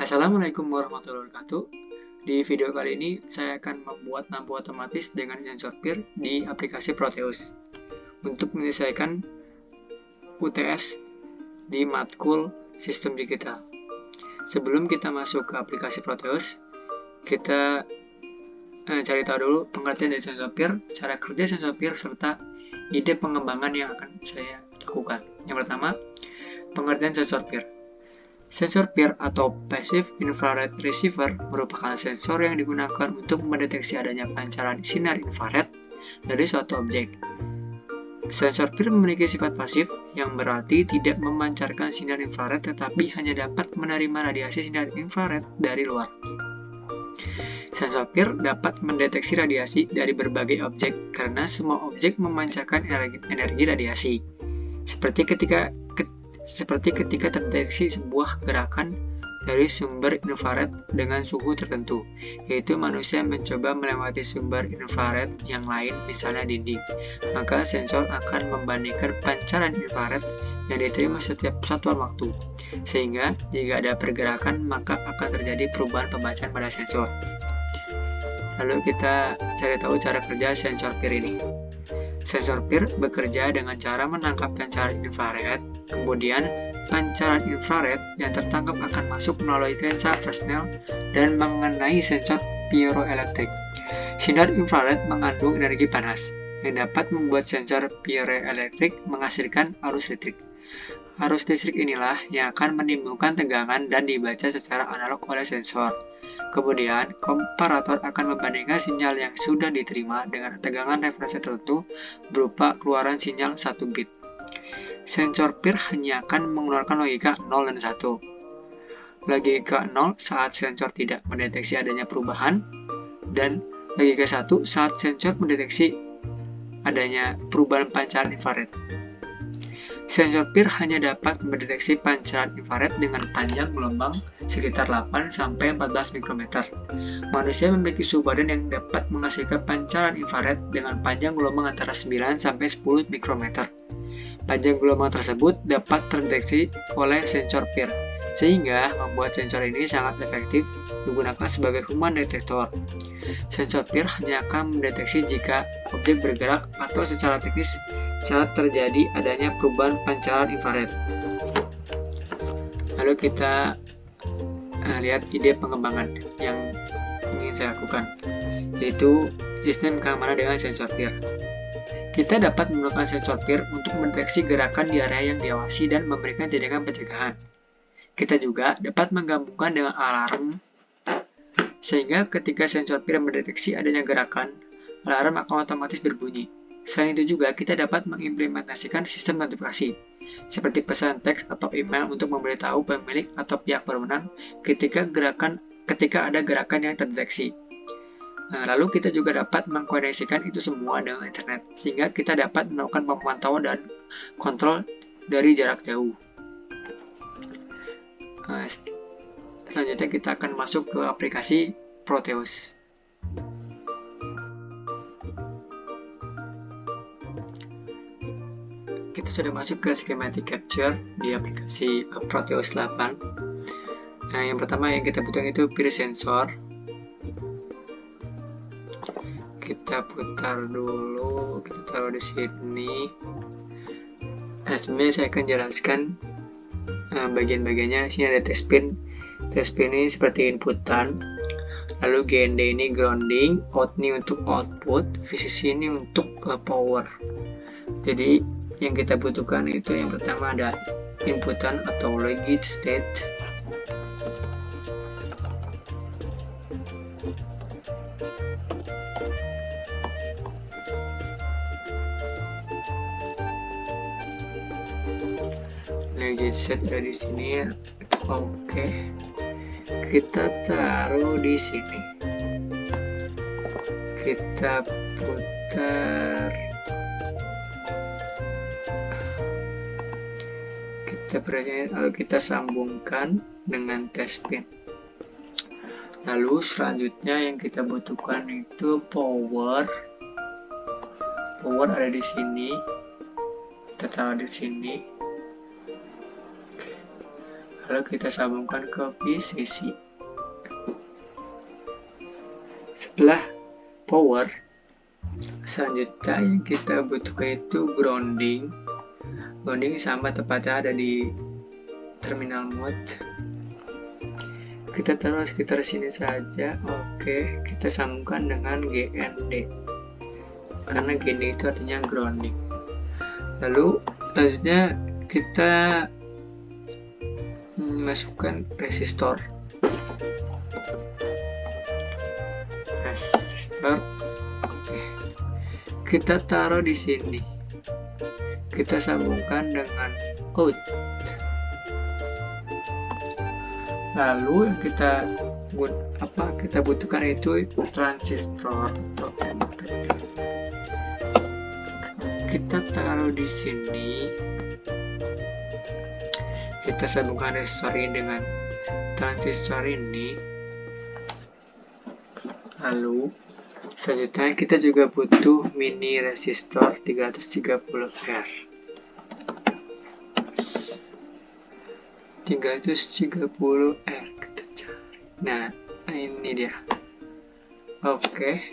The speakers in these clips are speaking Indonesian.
Assalamualaikum warahmatullahi wabarakatuh. Di video kali ini saya akan membuat lampu otomatis dengan sensor PIR di aplikasi Proteus untuk menyelesaikan UTS di matkul sistem digital. Sebelum kita masuk ke aplikasi Proteus, kita cari tahu dulu pengertian dari sensor PIR, cara kerja sensor PIR, serta ide pengembangan yang akan saya lakukan. Yang pertama, pengertian sensor PIR. Sensor PIR atau Passive Infrared Receiver merupakan sensor yang digunakan untuk mendeteksi adanya pancaran sinar infrared dari suatu objek. Sensor PIR memiliki sifat pasif, yang berarti tidak memancarkan sinar infrared tetapi hanya dapat menerima radiasi sinar infrared dari luar. Sensor PIR dapat mendeteksi radiasi dari berbagai objek karena semua objek memancarkan energi radiasi. Seperti ketika terdeteksi sebuah gerakan dari sumber infrared dengan suhu tertentu, yaitu manusia mencoba melewati sumber infrared yang lain, misalnya dinding, maka sensor akan membandingkan pancaran infrared yang diterima setiap satuan waktu, sehingga jika ada pergerakan maka akan terjadi perubahan pembacaan pada sensor. Lalu kita cari tahu cara kerja sensor PIR ini. Sensor PIR bekerja dengan cara menangkap pancaran infrared, kemudian pancaran infrared yang tertangkap akan masuk melalui lensa Fresnel dan mengenai sensor piezoelektrik. Sinar infrared mengandung energi panas, yang dapat membuat sensor piezoelektrik menghasilkan arus listrik. Arus listrik inilah yang akan menimbulkan tegangan dan dibaca secara analog oleh sensor. Kemudian, komparator akan membandingkan sinyal yang sudah diterima dengan tegangan referensi tertentu berupa keluaran sinyal 1 bit. Sensor PIR hanya akan mengeluarkan logika 0 dan 1. Logika 0 saat sensor tidak mendeteksi adanya perubahan, dan logika 1 saat sensor mendeteksi adanya perubahan pancaran infrared. Sensor PIR hanya dapat mendeteksi pancaran infrared dengan panjang gelombang sekitar 8-14 mikrometer. Manusia memiliki suhu badan yang dapat menghasilkan pancaran infrared dengan panjang gelombang antara 9-10 mikrometer. Panjang gelombang tersebut dapat terdeteksi oleh sensor PIR, sehingga membuat sensor ini sangat efektif digunakan sebagai human detector. Sensor PIR hanya akan mendeteksi jika objek bergerak atau secara teknis saat terjadi adanya perubahan pancaran infrared. Lalu kita lihat ide pengembangan yang ingin saya lakukan, yaitu sistem keamanan dengan sensor PIR. Kita dapat menggunakan sensor PIR untuk mendeteksi gerakan di area yang diawasi dan memberikan tindakan pencegahan. Kita juga dapat menggabungkan dengan alarm, sehingga ketika sensor PIR mendeteksi adanya gerakan, alarm akan otomatis berbunyi. Selain itu juga, kita dapat mengimplementasikan sistem notifikasi, seperti pesan teks atau email untuk memberitahu pemilik atau pihak berwenang ketika ada gerakan yang terdeteksi. Lalu kita juga dapat mengkoneksikan itu semua dengan internet, sehingga kita dapat melakukan pemantauan dan kontrol dari jarak jauh. Selanjutnya kita akan masuk ke aplikasi Proteus. Kita sudah masuk ke schematic capture di aplikasi Proteus 8. Yang pertama yang kita butuhkan itu PIR sensor. Kita putar dulu, kita taruh di sini. Sebenarnya saya akan jelaskan bagian-bagiannya. Sini ada test pin. Test pin ini seperti inputan. Lalu GND ini grounding, out ini untuk output, VCC ini untuk power. Jadi yang kita butuhkan itu yang pertama ada inputan atau logit state. Logit state ada di sini. Oke. Kita taruh di sini. Kita putar. Lalu kita sambungkan dengan test pin. Lalu selanjutnya yang kita butuhkan itu power. Power ada di sini. Kita taruh di sini. lalu kita sambungkan ke VCC. Setelah power, selanjutnya yang kita butuhkan itu grounding. Grounding sama tepatnya ada di terminal mode. Kita taruh sekitar sini saja. Oke, kita sambungkan dengan GND, karena GND itu artinya grounding. Lalu selanjutnya kita masukkan resistor. Oke. Kita taruh di sini. Kita sambungkan dengan out. Lalu yang kita butuhkan itu transistor atau MOSFET. Kita taruh di sini. Kita sambungkan resistor ini dengan transistor ini. Lalu selanjutnya kita juga butuh mini resistor 330R. 330R kita cari. Nah, ini dia. Oke,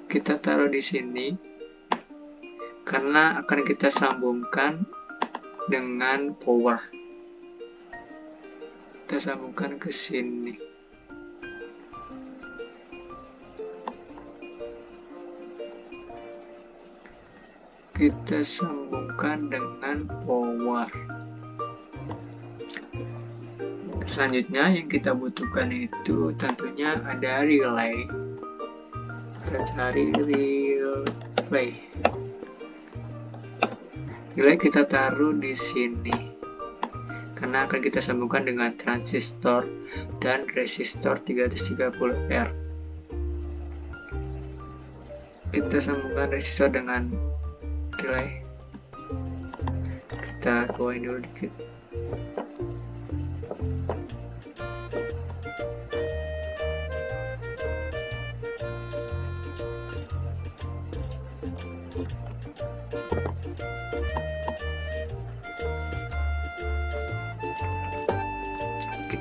kita taruh di sini karena akan kita sambungkan dengan power. Kita sambungkan ke sini. Kita sambungkan dengan power. Selanjutnya yang kita butuhkan itu tentunya ada relay. Kita cari relay. Relay kita taruh di sini karena akan kita sambungkan dengan transistor dan resistor 330R. Kita sambungkan resistor dengan relay. Kita keluarin dulu dikit.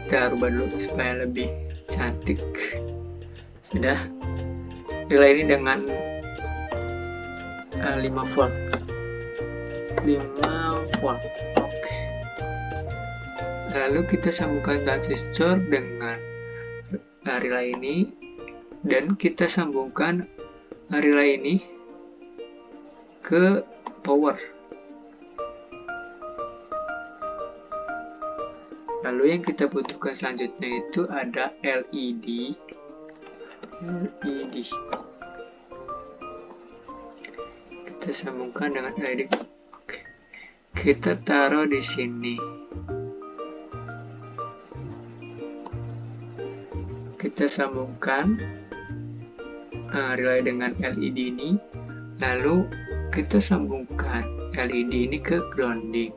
Kita rubah dulu supaya lebih cantik. Sudah. Relay ini dengan 5 volt. 5 volt. Oke. Lalu kita sambungkan transistor dengan relay ini dan kita sambungkan relay ini ke power. Lalu yang kita butuhkan selanjutnya itu ada LED. Kita sambungkan dengan LED. Oke. Kita taruh di sini. Kita sambungkan relay dengan LED ini. Lalu kita sambungkan LED ini ke grounding.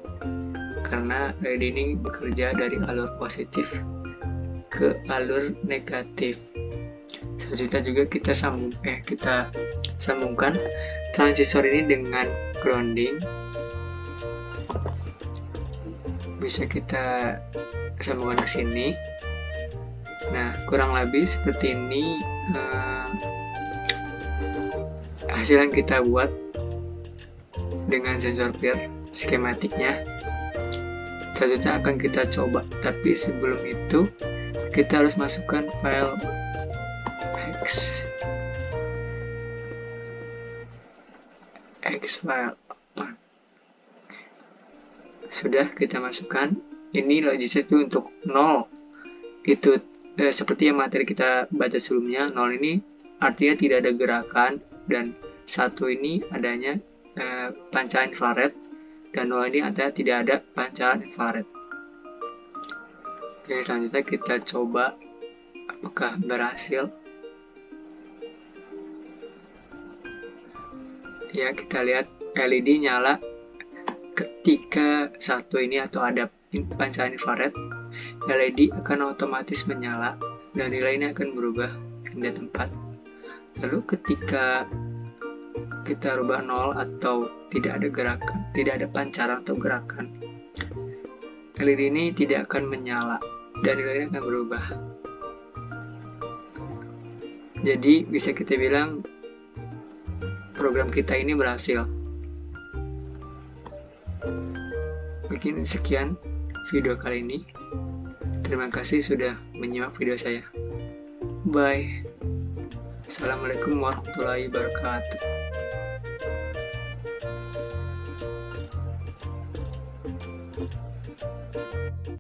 Karena LED ini bekerja dari alur positif ke alur negatif. Selanjutnya juga kita sambungkan transistor ini dengan grounding. Bisa kita sambungkan ke sini. Nah, kurang lebih seperti ini hasil yang kita buat dengan sensor PIR skematiknya. Selanjutnya akan kita coba, tapi sebelum itu kita harus masukkan file X file open. Sudah kita masukkan. Ini logic itu untuk 0. Itu seperti yang materi kita baca sebelumnya, 0 ini artinya tidak ada gerakan, dan 1 ini adanya pancaran infrared, dan 0 ini artinya tidak ada pancaran infrared. Oke, selanjutnya kita coba apakah berhasil. Ya, kita lihat LED nyala ketika 1 ini atau ada pancaran infrared. LED akan otomatis menyala dan nilai ini akan berubah pindah tempat. Lalu ketika kita rubah 0 atau tidak ada gerakan, tidak ada pancaran atau gerakan, LED ini tidak akan menyala dan nilainya akan berubah. Jadi bisa kita bilang program kita ini berhasil. Mungkin sekian video kali ini. Terima kasih sudah menyimak video saya. Bye. Assalamualaikum warahmatullahi wabarakatuh.